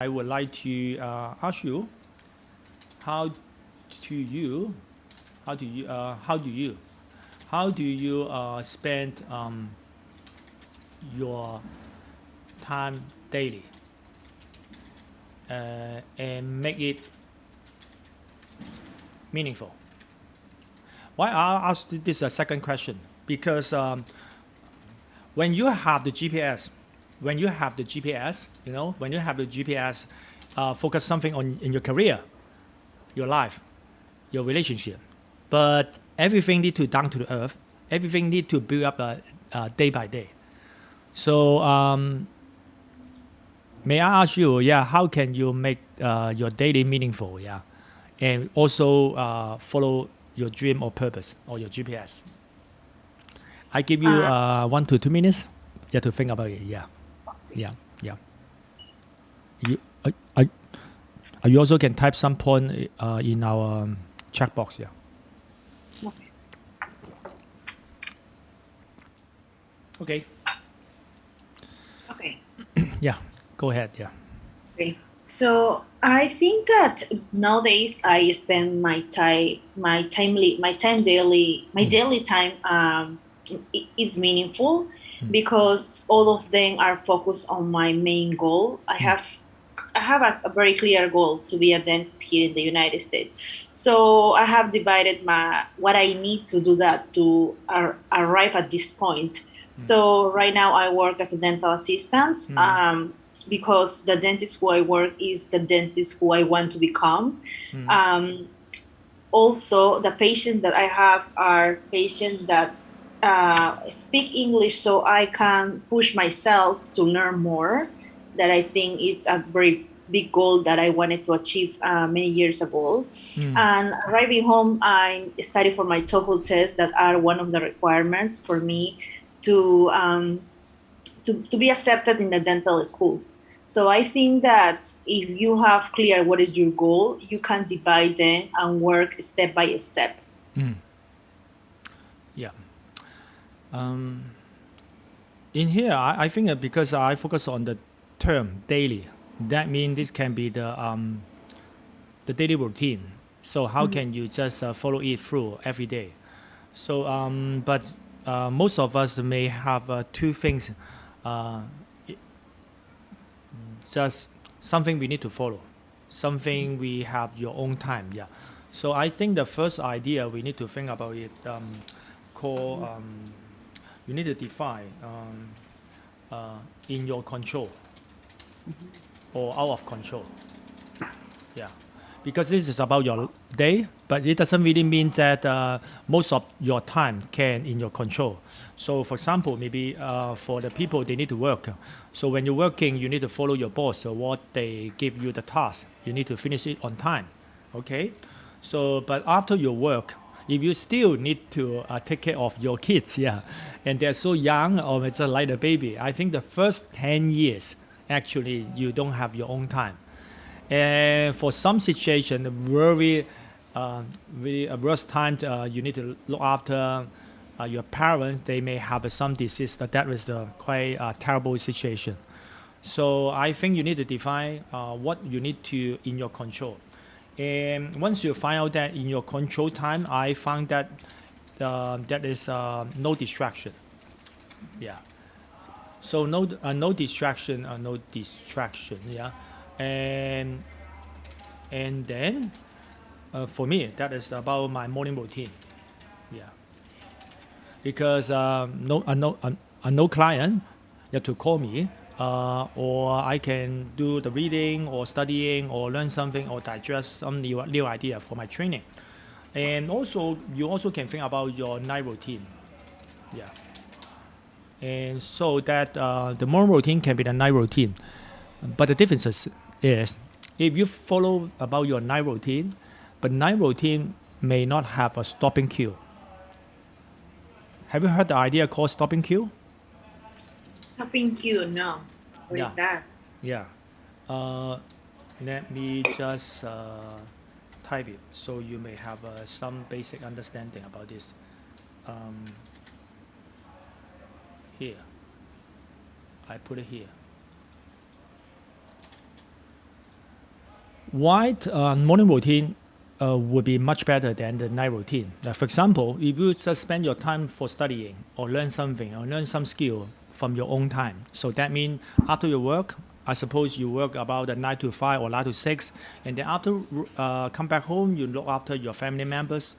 I would like to ask you how do you how do you how do you spend your time daily and make it meaningful? Why I ask this a second question? Because when you have the GPS, when you have the GPS, when you have the GPS, focus something on in your career, your life, your relationship, but everything need to down to the earth. Everything need to build up day by day. So may I ask you, how can you make your daily meaningful, and also follow your dream or purpose or your GPS? I give you Uh, 1 to 2 minutes, to think about it. Yeah, yeah. You, you also can type some point in our chat box. Yeah. okay. Okay. Okay. Yeah. Go ahead. Yeah. Okay. So I think that nowadays I spend my daily time is meaningful because all of them are focused on my main goal. I have a very clear goal to be a dentist here in the United States. So I have divided my what I need to do that to arrive at this point. So right now I work as a dental assistant because the dentist who I work is the dentist who I want to become. Um, Also, the patients that I have are patients that speak English, so I can push myself to learn more. That I think it's a very big goal that I wanted to achieve many years ago. And arriving home, I study for my TOEFL tests that are one of the requirements for me to to be accepted in the dental school. So I think that if you have clear what is your goal, you can divide them and work step by step. Yeah. In here, I think that because I focus on the term daily, that means this can be the daily routine. So how Mhm. can you just follow it through every day? So, but most of us may have two things, uh, just something we need to follow, something we have your own time. Yeah. So I think the first idea we need to think about it, called you need to define in your control or out of control. Yeah. Because this is about your day, but it doesn't really mean that most of your time can in your control. So, for example, maybe for the people they need to work. So when you're working, you need to follow your boss. So what they give you the task, you need to finish it on time. Okay. So, but after your work, if you still need to take care of your kids, and they're so young or it's like a baby, I think the first 10 years actually you don't have your own time. And for some situation, very worst time, you need to look after your parents. They may have some disease. That is a quite terrible situation. So I think you need to define what you need to in your control. And once you find out that in your control time, I found that that is no distraction. Yeah. So no distraction, no distraction. Yeah. And then for me, that is about my morning routine. Yeah, because no client have to call me, or I can do the reading or studying or learn something or digest some new idea for my training. And also, you also can think about your night routine. Yeah, and so that the morning routine can be the night routine. But the difference is if you follow about your night routine, but night routine may not have a stopping cue. Have you heard the idea called stopping cue? Stopping queue, no. What Yeah, is that? yeah. Uh, Let me just type it so you may have some basic understanding about this. Um, Here, I put it here. Why morning routine would be much better than the night routine? For example, if you just spend your time for studying or learn something or learn some skill from your own time, so that means after your work, I suppose you work about 9 to 5 or 9 to 6, and then after come back home, you look after your family members,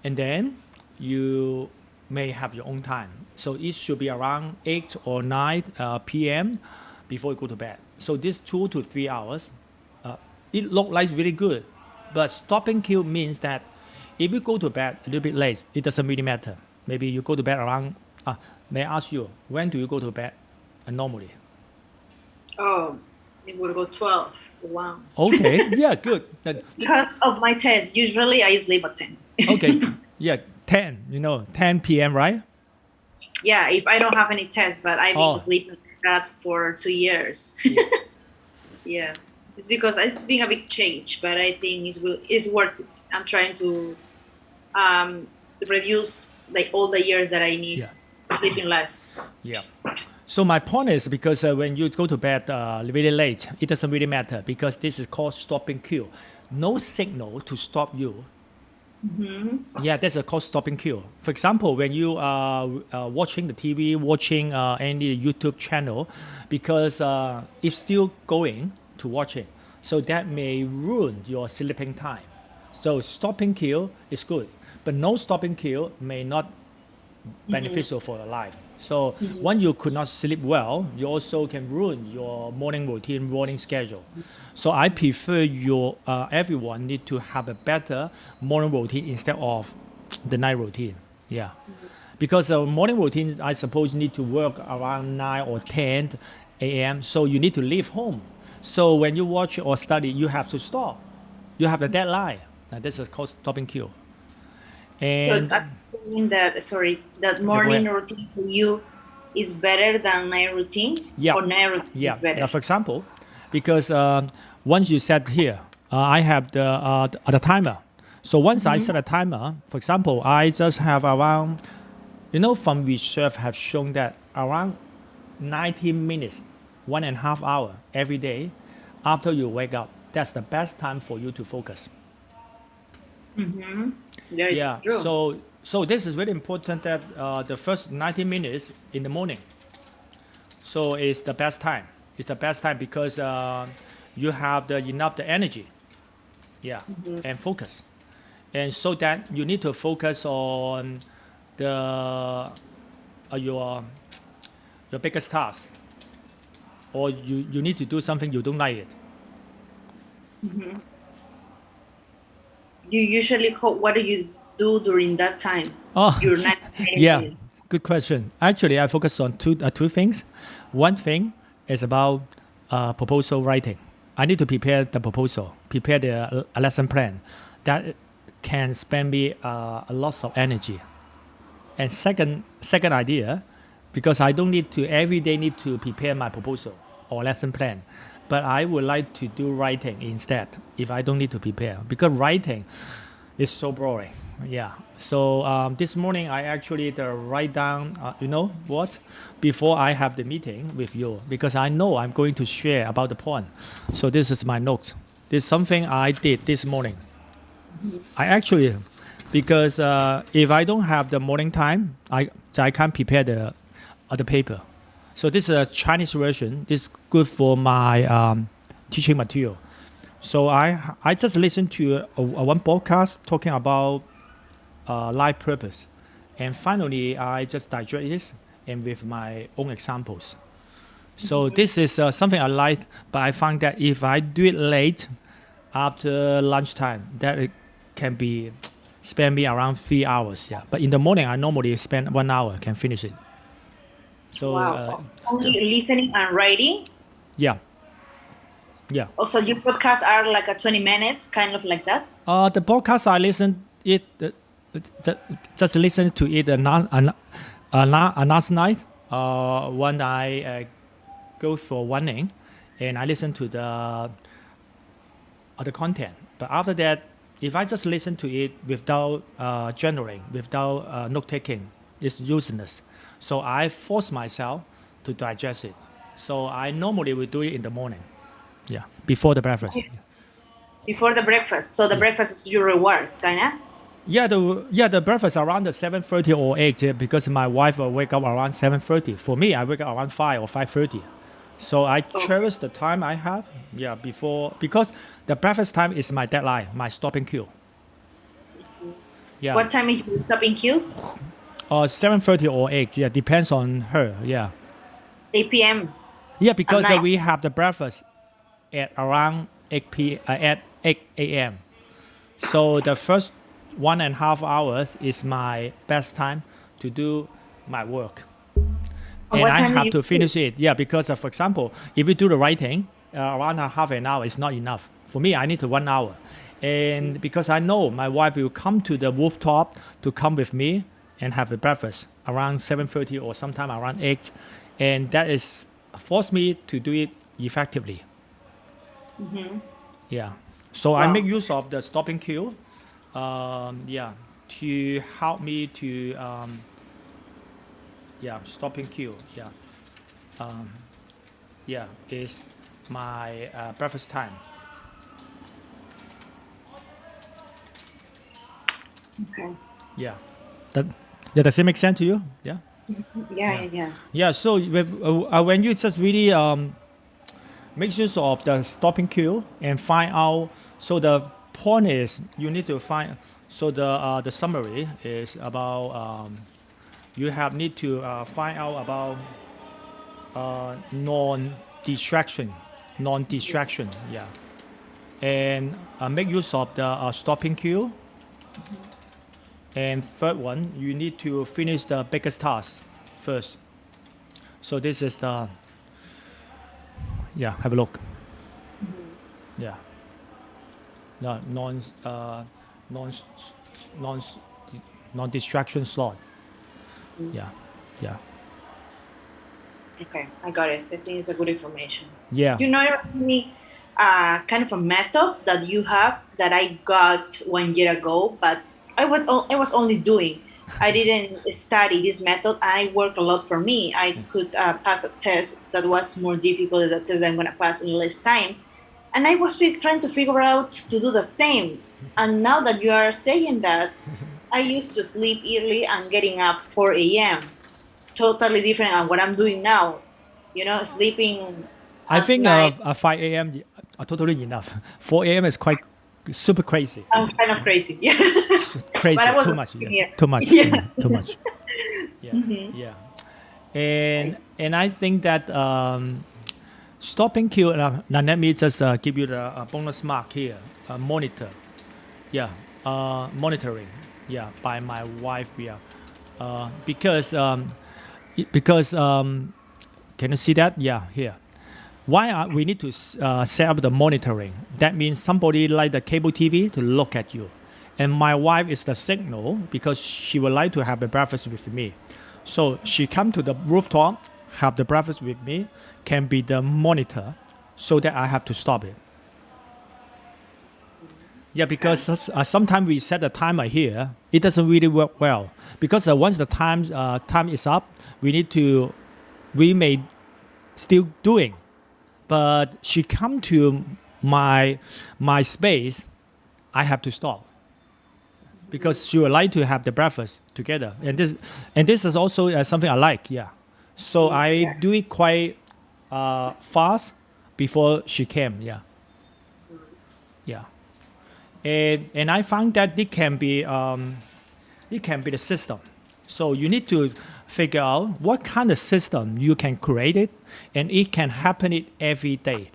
and then you may have your own time. So it should be around 8 or 9 p.m. before you go to bed. So these 2 to 3 hours, it looks like really good. But stopping cue means that if you go to bed a little bit late, it doesn't really matter. Maybe you go to bed around, may I ask you, when do you go to bed normally? Oh, it will go 12. Wow. Okay, yeah, good. Because of my test, usually I sleep at 10. Okay, yeah, 10, 10 p.m., right? Yeah, if I don't have any test, but I've been Oh. sleeping like that for 2 years. Yeah, it's because it's been a big change, but I think it's worth it. I'm trying to reduce like all the years that I need sleeping less. Yeah. So my point is because when you go to bed really late, it doesn't really matter because this is called stopping cue. No signal to stop you. Yeah, that's a called stopping cue. For example, when you are watching the TV, watching any YouTube channel, because it's still going to watch it, so that may ruin your sleeping time. So stopping cue is good, but no stopping cue may not beneficial for your life. So when you could not sleep well, you also can ruin your morning routine, morning schedule. So I prefer everyone need to have a better morning routine instead of the night routine. Yeah, because morning routine I suppose need to work around 9 or 10 a.m. So you need to leave home. So when you watch or study, you have to stop. You have a deadline. And this is called stopping cue. So And I'm saying that morning routine for you is better than night routine, or night routine is better. Now, for example, because once you set here, I have the timer. So once I set a timer, for example, I just have around, from research have shown that around 90 minutes, 1.5 hour every day after you wake up, that's the best time for you to focus. Yeah, it's Yeah. true. So this is very important that the first 90 minutes in the morning. So it's the best time. It's the best time because you have enough the energy, yeah, and focus, and so that you need to focus on the your biggest task, or you need to do something you don't like it. You usually what do you do during that time? Oh, Your night yeah, routine. good question. Actually, I focus on two things. One thing is about proposal writing. I need to prepare the proposal, prepare a lesson plan that can spend me a lot of energy. And second idea, because I don't need to every day need to prepare my proposal or lesson plan, but I would like to do writing instead if I don't need to prepare because writing is so boring. Yeah. So this morning I actually write down, what, before I have the meeting with you because I know I'm going to share about the point. So this is my notes. This is something I did this morning. I actually, because if I don't have the morning time, I can't prepare the paper. So this is a Chinese version. This is good for my teaching material. So I just listened to one podcast talking about life purpose, and finally I just digest this and with my own examples. So this is something I like, but I find that if I do it late after lunchtime, that it can be spend me around 3 hours. Yeah, but in the morning I normally spend 1 hour can finish it. So Wow. Only listening and writing. yeah, yeah. Also, your podcasts are like a 20 minutes, kind of like that. The podcast I listen it just listen to it last night. When I go for running, and I listen to the content. But after that, if I just listen to it without journaling, without note taking, it's useless. So I force myself to digest it. So I normally will do it in the morning. Yeah, before the breakfast. Before the breakfast. So the breakfast is your reward, kinda? Yeah, the breakfast around the 7:30 or 8 because my wife will wake up around 7:30. For me, I wake up around 5 or 5:30. So I Oh. cherish the time I have. Yeah, before because the breakfast time is my deadline, my stopping cue. Yeah. What time is you stop in queue? 7:30 or 8. Yeah, depends on her. Yeah. 8 p.m. Yeah, at because night. we have the breakfast at around 8 a.m. So the first 1.5 hours is my best time to do my work. And And what I time do have you to sleep? finish it. Yeah, because for example, if we do the writing, around a half an hour is not enough. For me, I need to 1 hour. And because I know my wife will come to the rooftop to come with me and have the breakfast around 7:30 or sometime around 8. And that is force me to do it effectively. Yeah. So I make Wow. use of the stopping cue, yeah, to help me to, yeah, stopping cue, yeah, yeah, is my breakfast time. Okay. Yeah. That, yeah, does it make sense to you? Yeah. Yeah, Yeah. yeah, yeah. Yeah. So when you just really make use of the stopping cue and find out. So the point is you need to find. So the summary is about you have need to find out about non-distraction, non-distraction. Yeah, and make use of the stopping cue. And third one, you need to finish the biggest task first. So this is the yeah. Have a look. Yeah. No, non non non distraction slot. Yeah, yeah, Okay, I got it. I think it's a good information. yeah. You know, me, kind of a method that you have that I got 1 year ago, but I was only doing. I didn't study this method. I worked a lot for me. I could pass a test that was more difficult than the test I'm going to pass in less time. And I was trying to figure out to do the same. And now that you are saying that, I used to sleep early and getting up 4 a.m. Totally different than what I'm doing now. You know, sleeping I at think night. 5 a.m. Are totally enough. 4 a.m. is quite super crazy. I'm kind of crazy. Yeah. But Crazy, I too was much. Yeah, here. too much. Yeah. Too much. Yeah, yeah. And I think that stopping queue. Now let me just give you the bonus mark here. Monitor. Yeah, monitoring. Yeah, by my wife. Yeah, because because can you see that? Yeah, here. Why we need to set up the monitoring? That means somebody like the cable TV to look at you, and my wife is the signal because she would like to have the breakfast with me. So she come to the rooftop, have the breakfast with me, can be the monitor, so that I have to stop it. Yeah, because sometimes we set a timer here, it doesn't really work well because once the time is up, we may still doing, but she come to my space, I have to stop because she would like to have the breakfast together, and this is also something I like. Yeah, so I Yeah. do it quite fast before she came. Yeah, yeah. And I found that it can be the system. So you need to figure out what kind of system you can create it, and it can happen it every day.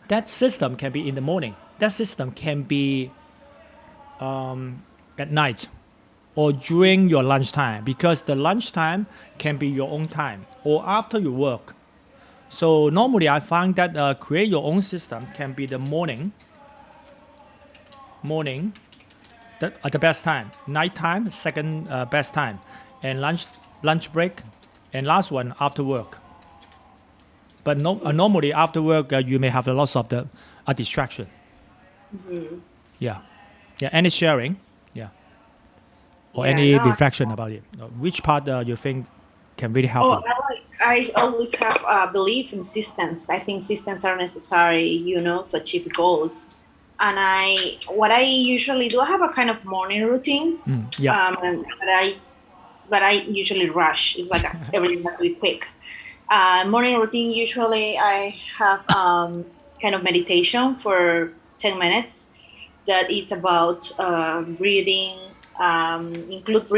That system can be in the morning. That system can be at night or during your lunchtime because the lunchtime can be your own time or after you work. So normally I find that create your own system can be the morning that at the best time, nighttime second best time, and lunch break, and last one after work. But no, normally after work you may have a lots of the a distraction. Yeah, yeah. Any sharing, yeah, or Yeah. any No. reflection about it. Which part you think can really help Oh, you? I always have a belief in systems. I think systems are necessary, you know, to achieve goals. And what I usually do, I have a kind of morning routine. Yeah. But I usually rush. It's like everything has to be quick. Morning routine, usually I have kind of meditation for 10 minutes that is about breathing, include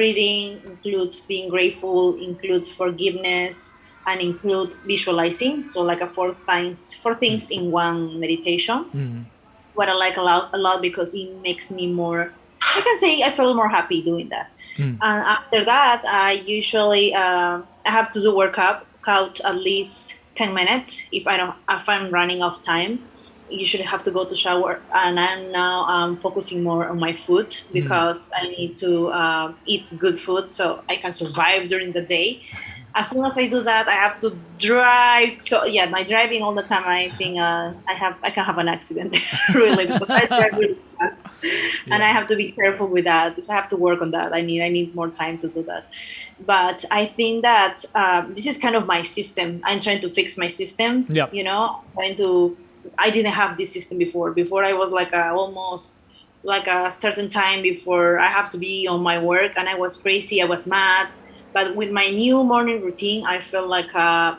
being grateful, include forgiveness, and include visualizing. So like four things in one meditation. What I like a lot because it makes me more, I can say I feel more happy doing that. And after that, I usually I have to do workout at least 10 minutes if I'm running out of time. Usually have to go to shower, and I'm now focusing more on my food because I need to eat good food so I can survive during the day. As soon as I do that, I have to drive. So yeah, my driving all the time, I think I can have an accident really because I drive really fast, and I have to be careful with that. I have to work on that. I need more time to do that. But I think that this is kind of my system. I'm trying to fix my system. Yep. Trying to. I didn't have this system before. Before I was like almost like a certain time before I have to be on my work, and I was crazy. I was mad. But with my new morning routine, I feel like I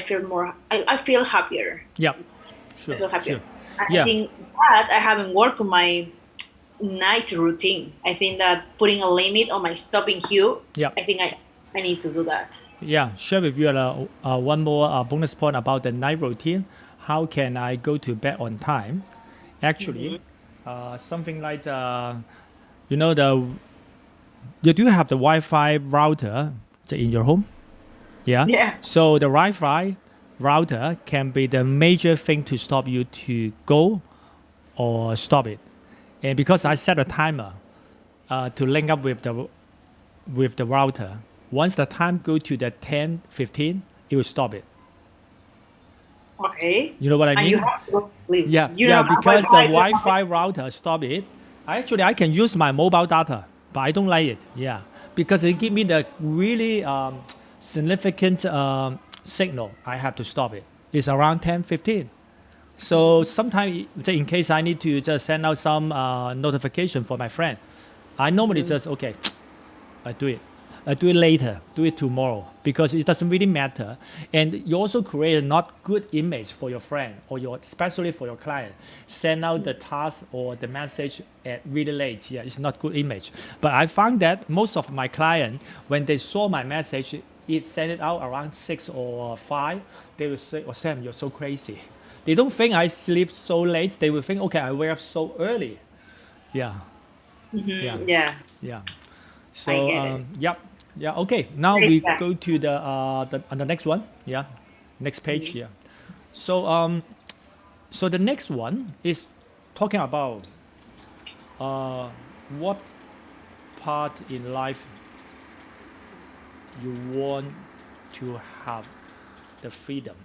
feel more. I feel happier. Yep. I Sure. feel happier. Sure. And I Yeah. think that I haven't worked on my night routine. I think that putting a limit on my stopping cue. Yep. I think I need to do that. Yeah, share with you one more bonus point about the night routine. How can I go to bed on time? Actually, something like you do have the Wi-Fi router in your home. Yeah. Yeah. So the Wi-Fi router can be the major thing to stop you to go or stop it. And because I set a timer to link up with the router, once the time go to the 10:15, it will stop it. Okay. You know what I And mean? you have to go to sleep. Yeah, You yeah, don't have because the Wi-Fi. Wi-Fi router stop it. I can use my mobile data, but I don't like it. Yeah, because it give me the really significant signal. I have to stop it. It's around 10:15. So sometimes, in case I need to just send out some notification for my friend, I normally just okay, I do it. I do it later, do it tomorrow because it doesn't really matter. And you also create a not good image for your friend or especially for your client. Send out the task or the message at really late. Yeah, it's not good image. But I found that most of my clients, when they saw my message, it sent it out around 6 or 5, they will say, oh Sam, you're so crazy. They don't think I sleep so late. They will think, okay, I wake up so early. Yeah. Yeah. Yeah. Yeah. I So get it. yep, yeah. Okay, now Great we fact. go to the next one. Yeah, next page. Yeah. So so the next one is talking about what part in life you want to have the freedom.